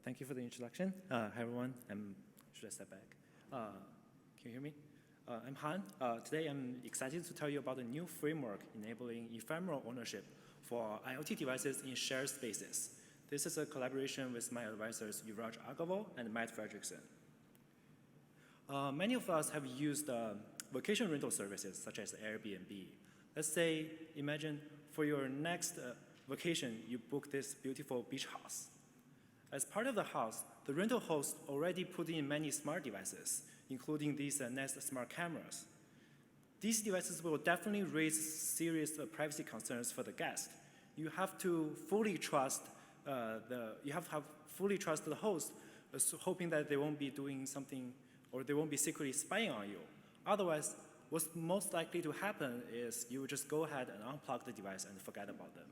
Thank you for the introduction. Hi, everyone. Should I step back? Can you hear me? I'm Han. Today, I'm excited to tell you about a new framework enabling ephemeral ownership for IoT devices in shared spaces. This is a collaboration with my advisors, Yuvraj Agaval and Matt Fredrickson. Many of us have used vacation rental services such as Airbnb. Let's say, imagine for your next vacation, you book this beautiful beach house. As part of the house, the rental host already put in many smart devices, including these Nest smart cameras. These devices will definitely raise serious privacy concerns for the guest. You have to fully trust the host, hoping that they won't be doing something or they won't be secretly spying on you. Otherwise, what's most likely to happen is you just go ahead and unplug the device and forget about them.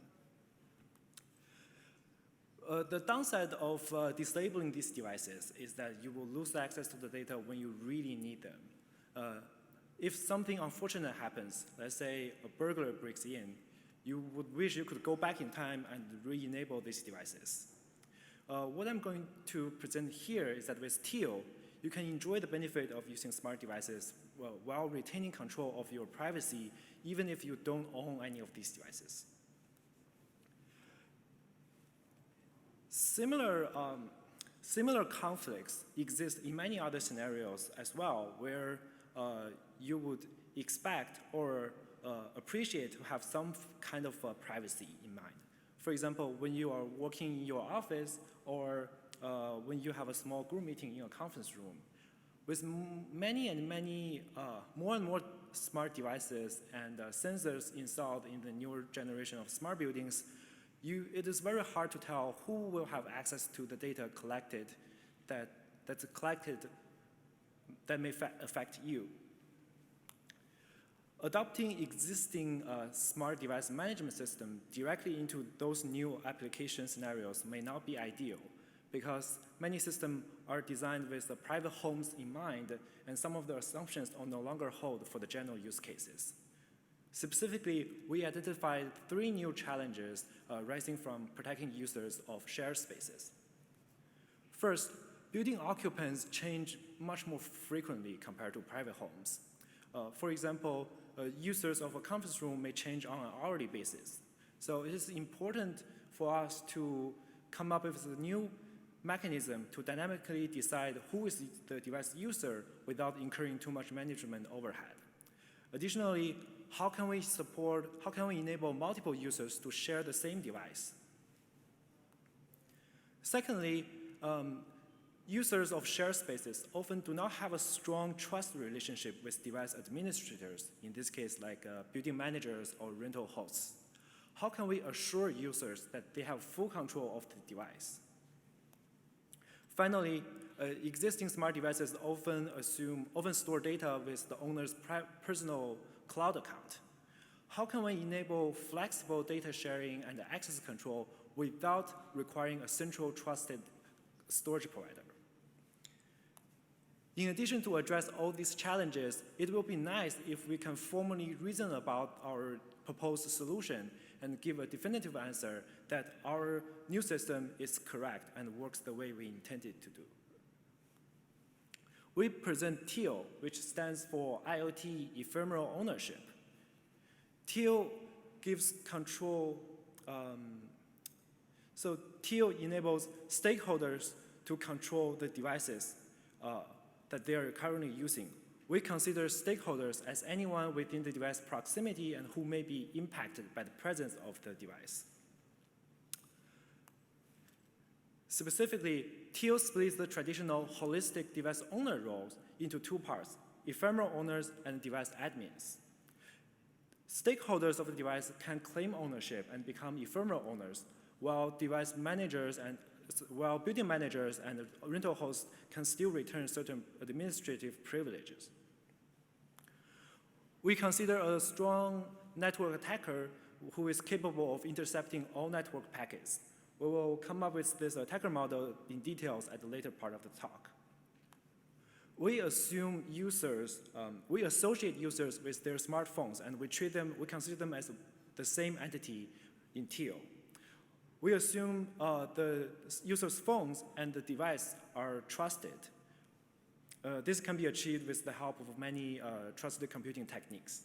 The downside of disabling these devices is that you will lose access to the data when you really need them. If something unfortunate happens, let's say a burglar breaks in, you would wish you could go back in time and re-enable these devices. What I'm going to present here is that with Teal, you can enjoy the benefit of using smart devices while retaining control of your privacy, even if you don't own any of these devices. Similar conflicts exist in many other scenarios as well, where you would expect or appreciate to have some kind of privacy in mind. For example, when you are working in your office or when you have a small group meeting in a conference room. With many and many more and more smart devices and sensors installed in the newer generation of smart buildings, it is very hard to tell who will have access to the data collected that may affect you. Adopting existing smart device management system directly into those new application scenarios may not be ideal because many systems are designed with the private homes in mind, and some of the assumptions are no longer hold for the general use cases. Specifically, we identified 3 new challenges rising from protecting users of shared spaces. First, building occupants change much more frequently compared to private homes. For example, users of a conference room may change on an hourly basis. So it is important for us to come up with a new mechanism to dynamically decide who is the device user without incurring too much management overhead. Additionally, how can we enable multiple users to share the same device? Secondly, users of shared spaces often do not have a strong trust relationship with device administrators, in this case like building managers or rental hosts. How can we assure users that they have full control of the device? Finally, existing smart devices often store data with the owner's personal cloud account. How can we enable flexible data sharing and access control without requiring a central trusted storage provider? In addition to address all these challenges, it will be nice if we can formally reason about our proposed solution and give a definitive answer that our new system is correct and works the way we intended to do. We present Teal, which stands for IoT Ephemeral Ownership. Teal gives control, so Teal enables stakeholders to control the devices that they are currently using. We consider stakeholders as anyone within the device proximity and who may be impacted by the presence of the device. Specifically, Teal splits the traditional holistic device owner roles into 2 parts, ephemeral owners and device admins. Stakeholders of the device can claim ownership and become ephemeral owners, while building managers and rental hosts can still return certain administrative privileges. We consider a strong network attacker who is capable of intercepting all network packets. We will come up with this attacker model in details at the later part of the talk. We associate users with their smartphones, and we consider them as the same entity in Teal. We assume the user's phones and the device are trusted. This can be achieved with the help of many trusted computing techniques.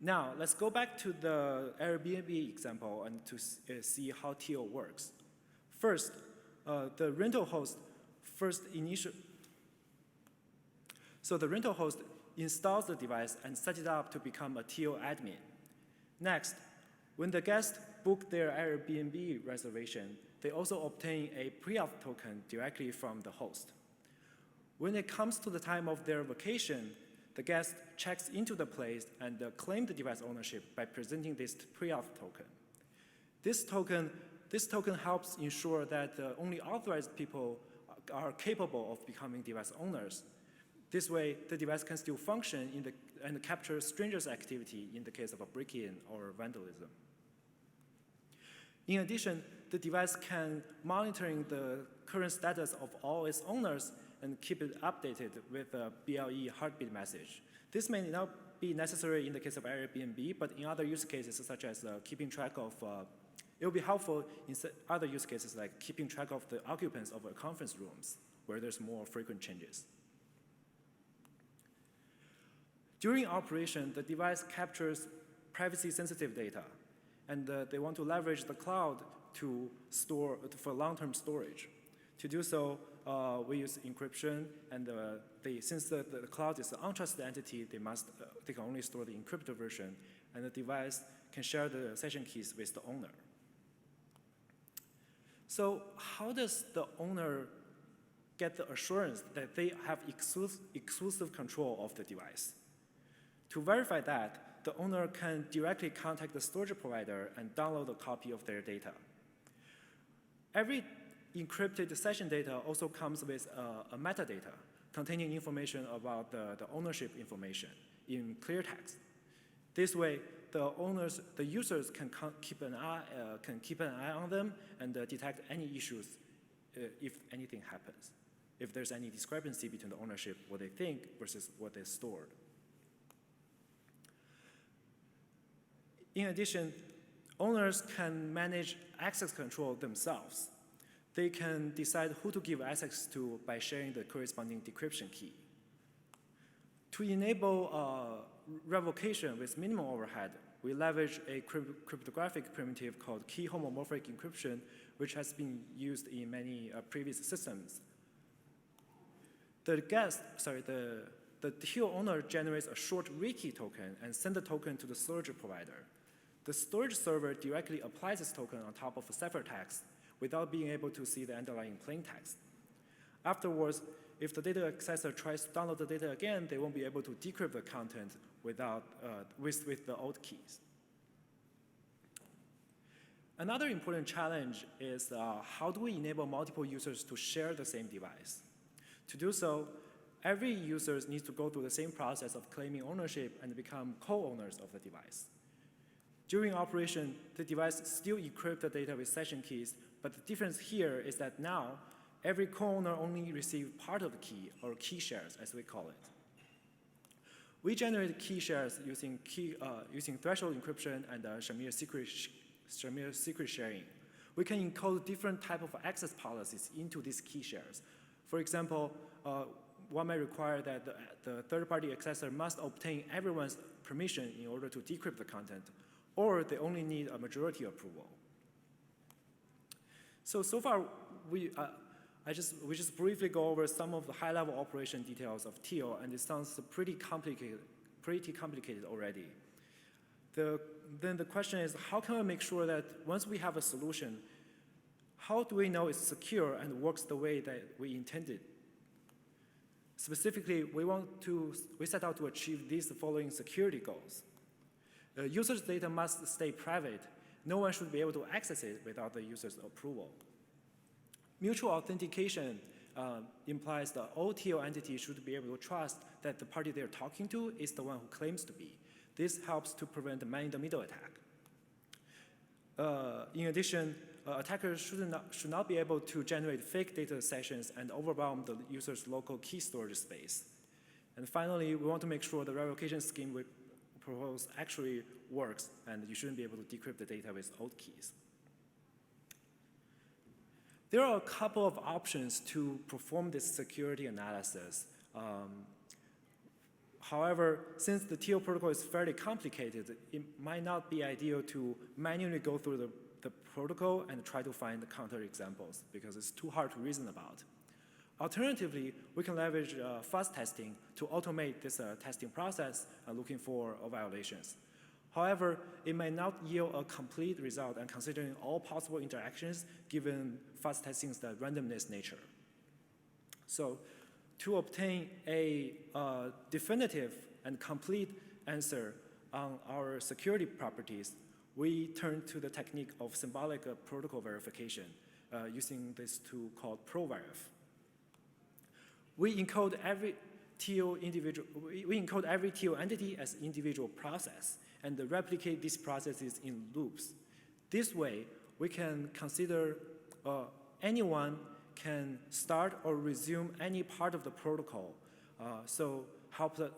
Now, let's go back to the Airbnb example and to see how TO works. First, the rental host the rental host installs the device and sets it up to become a TO admin. Next, when the guests book their Airbnb reservation, they also obtain a pre-auth token directly from the host. When it comes to the time of their vacation, the guest checks into the place and claims the device ownership by presenting this pre-auth token. This token helps ensure that only authorized people are capable of becoming device owners. This way, the device can still function and capture strangers' activity in the case of a break-in or vandalism. In addition, the device can monitor the current status of all its owners and keep it updated with a BLE heartbeat message. This may not be necessary in the case of Airbnb, but in other use cases such as keeping track of, it will be helpful in other use cases like keeping track of the occupants of conference rooms where there's more frequent changes. During operation, the device captures privacy-sensitive data, and they want to leverage the cloud to store for long-term storage. To do so, we use encryption, and since the cloud is an untrusted entity, they can only store the encrypted version, and the device can share the session keys with the owner. So how does the owner get the assurance that they have exclusive control of the device? To verify that, the owner can directly contact the storage provider and download a copy of their data. Every encrypted session data also comes with a metadata containing information about the ownership information in clear text. This way, the users can keep an eye on them and detect any issues if anything happens, if there's any discrepancy between the ownership, what they think, versus what they stored. In addition, owners can manage access control themselves. They can decide who to give access to by sharing the corresponding decryption key. To enable revocation with minimal overhead, we leverage a cryptographic primitive called key homomorphic encryption, which has been used in many previous systems. The TO owner generates a short rekey token and sends the token to the storage provider. The storage server directly applies this token on top of a ciphertext without being able to see the underlying plain text. Afterwards, if the data accessor tries to download the data again, they won't be able to decrypt the content with the old keys. Another important challenge is how do we enable multiple users to share the same device? To do so, every user needs to go through the same process of claiming ownership and become co-owners of the device. During operation, the device still encrypts the data with session keys, but the difference here is that now, every co-owner only receives part of the key, or key shares, as we call it. We generate key shares using threshold encryption and Shamir secret sharing. We can encode different types of access policies into these key shares. For example, one may require that the third-party accessor must obtain everyone's permission in order to decrypt the content, or they only need a majority approval. So far, we just briefly go over some of the high-level operation details of TO, and it sounds pretty complicated already. Then the question is, how can we make sure that once we have a solution, how do we know it's secure and works the way that we intended? Specifically, we set out to achieve these following security goals. Users' data must stay private. No one should be able to access it without the user's approval. Mutual authentication implies that all TO entities should be able to trust that the party they're talking to is the one who claims to be. This helps to prevent the man-in-the-middle attack. In addition, attackers should not be able to generate fake data sessions and overwhelm the user's local key storage space. And finally, we want to make sure the revocation scheme we propose actually works, and you shouldn't be able to decrypt the data with old keys. There are a couple of options to perform this security analysis. However, since the TO protocol is fairly complicated, it might not be ideal to manually go through the protocol and try to find the counterexamples because it's too hard to reason about. Alternatively, we can leverage fuzz testing to automate this testing process looking for violations. However, it may not yield a complete result and considering all possible interactions given fuzz testing's randomness nature. So to obtain a definitive and complete answer on our security properties, we turn to the technique of symbolic protocol verification using this tool called ProVerif. We encode every TO entity as individual process and replicate these processes in loops. This way, we can consider anyone can start or resume any part of the protocol.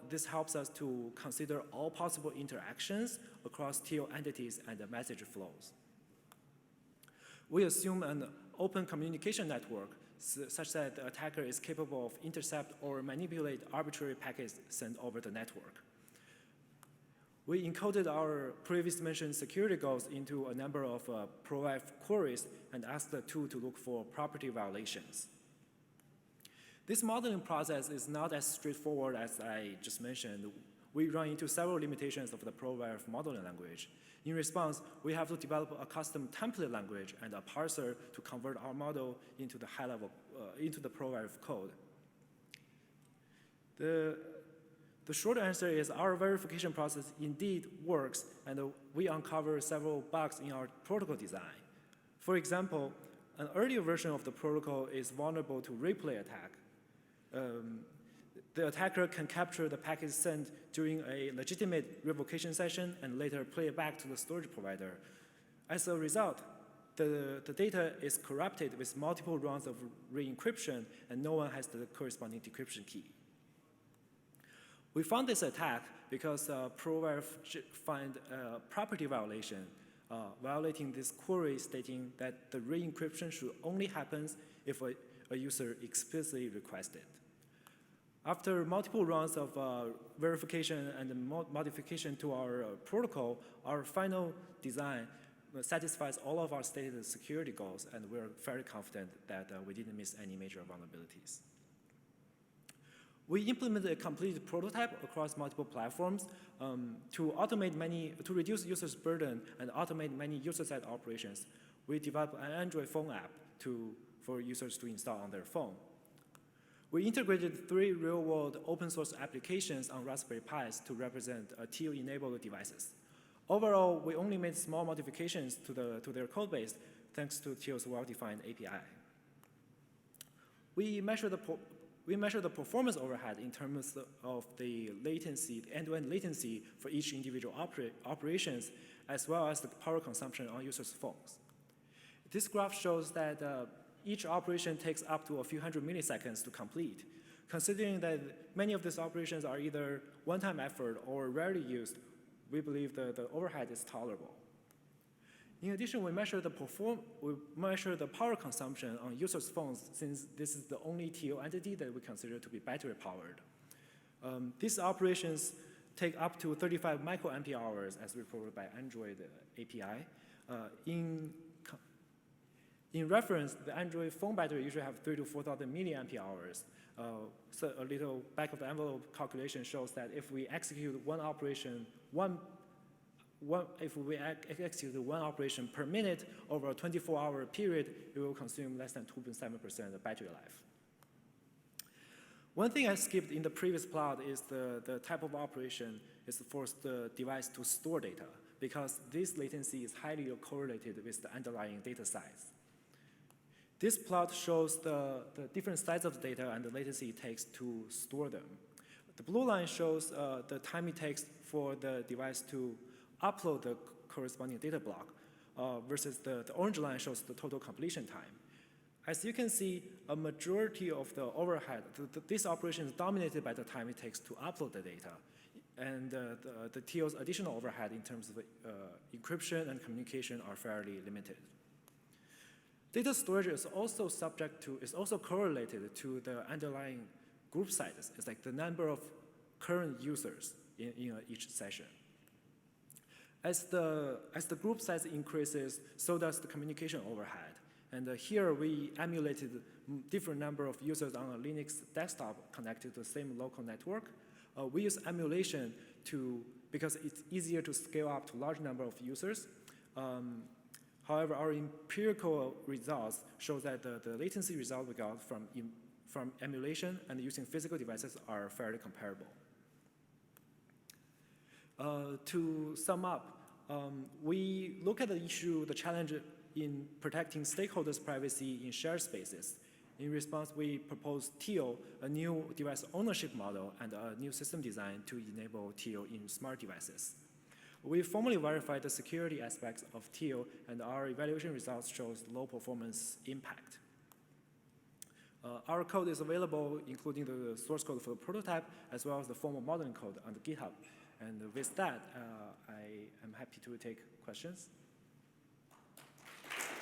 This helps us to consider all possible interactions across TO entities and the message flows. We assume an open communication network such that the attacker is capable of intercept or manipulate arbitrary packets sent over the network. We encoded our previously mentioned security goals into a number of ProVerif queries and asked the tool to look for property violations. This modeling process is not as straightforward as I just mentioned. We run into several limitations of the ProVerif modeling language. In response, we have to develop a custom template language and a parser to convert our model into the high-level, into the ProVerif code. The short answer is our verification process indeed works, and we uncover several bugs in our protocol design. For example, an earlier version of the protocol is vulnerable to replay attack. The attacker can capture the packet sent during a legitimate revocation session and later play it back to the storage provider. As a result, the data is corrupted with multiple rounds of re-encryption, and no one has the corresponding decryption key. We found this attack because ProVerif find a property violation, violating this query stating that the re-encryption should only happen if a user explicitly requests it. After multiple rounds of verification and modification to our protocol, our final design satisfies all of our stated security goals, and we're very confident that we didn't miss any major vulnerabilities. We implemented a complete prototype across multiple platforms to reduce users' burden and automate many user-side operations. We developed an Android phone app for users to install on their phone. We integrated 3 real-world open-source applications on Raspberry Pis to represent TO-enabled devices. Overall, we only made small modifications to their code base thanks to TO's well-defined API. We measure the performance overhead in terms of the latency, the end-to-end latency for each individual operations, as well as the power consumption on users' phones. This graph shows that each operation takes up to a few hundred milliseconds to complete. Considering that many of these operations are either one-time effort or rarely used, we believe the overhead is tolerable. In addition, we measure the power consumption on users' phones, since this is the only TO entity that we consider to be battery-powered. These operations take up to 35 microampere hours as reported by Android API. In reference, the Android phone battery usually have 3,000 to 4,000 milliampere hours. So a little back-of-the-envelope calculation shows that if we execute one operation per minute over a 24-hour period, it will consume less than 2.7% of battery life. One thing I skipped in the previous plot is the type of operation is to force the device to store data, because this latency is highly correlated with the underlying data size. This plot shows the different sizes of data and the latency it takes to store them. The blue line shows the time it takes for the device to upload the corresponding data block versus the orange line shows the total completion time. As you can see, a majority of the overhead, this operation is dominated by the time it takes to upload the data. And the TO's additional overhead in terms of encryption and communication are fairly limited. Data storage is also correlated to the underlying group sizes. It's like the number of current users in each session. As the group size increases, so does the communication overhead. And here we emulated different number of users on a Linux desktop connected to the same local network. We use emulation because it's easier to scale up to large number of users. However, our empirical results show that the latency result we got from emulation and using physical devices are fairly comparable. To sum up, we look at the challenge in protecting stakeholders' privacy in shared spaces. In response, we proposed TEAL, a new device ownership model, and a new system design to enable TEAL in smart devices. We formally verified the security aspects of TEAL, and our evaluation results shows low performance impact. Our code is available, including the source code for the prototype, as well as the formal modeling code on the GitHub. And with that, I am happy to take questions.